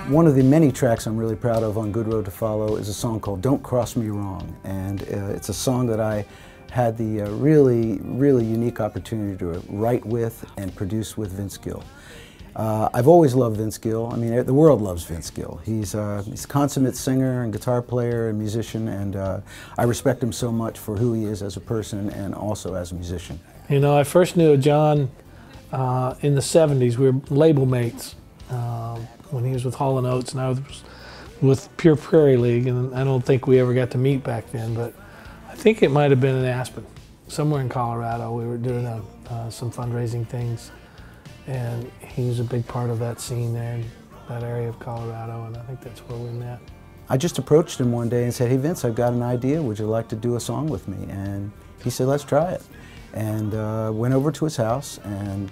One of the many tracks I'm really proud of on Good Road to Follow is a song called Don't Cross Me Wrong, and it's a song that I had the really unique opportunity to write with and produce with Vince Gill. I've always loved Vince Gill. I mean, the world loves Vince Gill. He's a consummate singer and guitar player and musician, and I respect him so much for who he is as a person and also as a musician. You know, I first knew John in the 70s. We were label mates when he was with Hall & Oates and I was with Pure Prairie League, and I don't think we ever got to meet back then, but I think it might have been in Aspen, somewhere in Colorado. We were doing some fundraising things, and he was a big part of that scene there in that area of Colorado, and I think that's where we met. I just approached him one day and said, "Hey Vince, I've got an idea. Would you like to do a song with me?" And he said, "Let's try it." And went over to his house and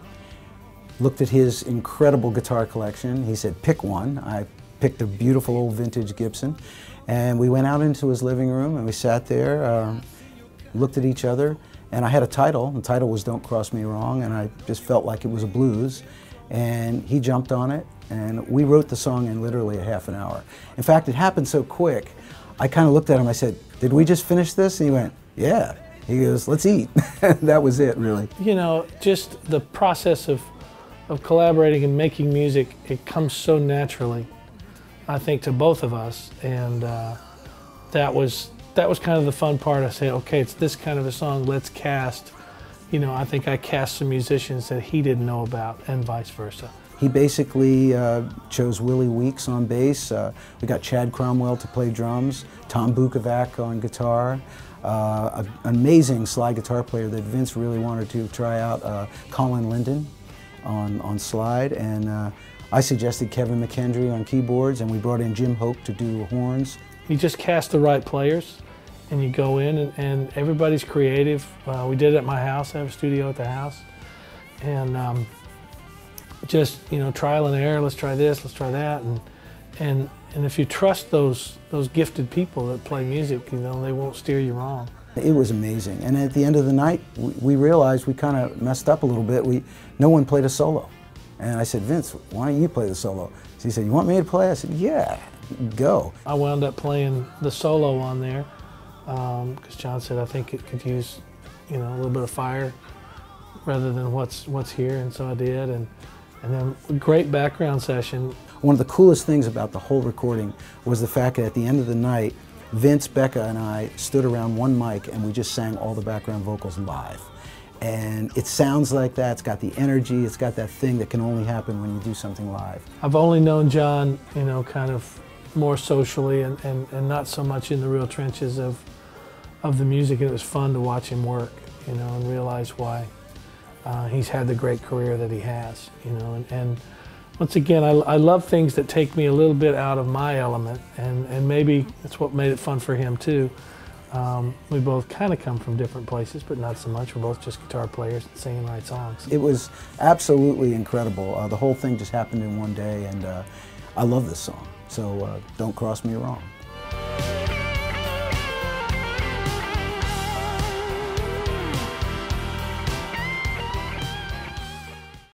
looked at his incredible guitar collection. He said, "Pick one." I picked a beautiful old vintage Gibson, and we went out into his living room and we sat there, looked at each other, and I had a title. The title was Don't Cross Me Wrong, and I just felt like it was a blues, and he jumped on it, and we wrote the song in literally a half an hour. In fact, it happened so quick, I kind of looked at him, I said, "Did we just finish this?" And he went, "Yeah." He goes, "Let's eat." That was it, really. You know, just the process of collaborating and making music, it comes so naturally, I think, to both of us, and that was kind of the fun part. I said, okay, it's this kind of a song, let's cast. You know, I think I cast some musicians that he didn't know about, and vice versa. He basically chose Willie Weeks on bass. We got Chad Cromwell to play drums, Tom Bukovac on guitar, an amazing slide guitar player that Vince really wanted to try out, Colin Linden on slide, and I suggested Kevin McKendry on keyboards, and we brought in Jim Hope to do horns. You just cast the right players, and you go in, and everybody's creative. We did it at my house. I have a studio at the house, and just, you know, trial and error. Let's try this, let's try that, and if you trust those gifted people that play music, you know, they won't steer you wrong. It was amazing, and at the end of the night, we realized we kind of messed up a little bit. No one played a solo, and I said, "Vince, why don't you play the solo?" So he said, "You want me to play?" I said, "Yeah, go." I wound up playing the solo on there because John said, "I think it could use, you know, a little bit of fire rather than what's here," and so I did, and then a great background session. One of the coolest things about the whole recording was the fact that at the end of the night, Vince, Becca, and I stood around one mic and we just sang all the background vocals live. And it sounds like that, it's got the energy, it's got that thing that can only happen when you do something live. I've only known John, you know, kind of more socially and not so much in the real trenches of the music, and it was fun to watch him work, you know, and realize why he's had the great career that he has, you know, and once again, I love things that take me a little bit out of my element, and maybe that's what made it fun for him too. We both kind of come from different places, but not so much. We're both just guitar players singing right songs. It was absolutely incredible. The whole thing just happened in one day, and I love this song. So Don't Cross Me Wrong.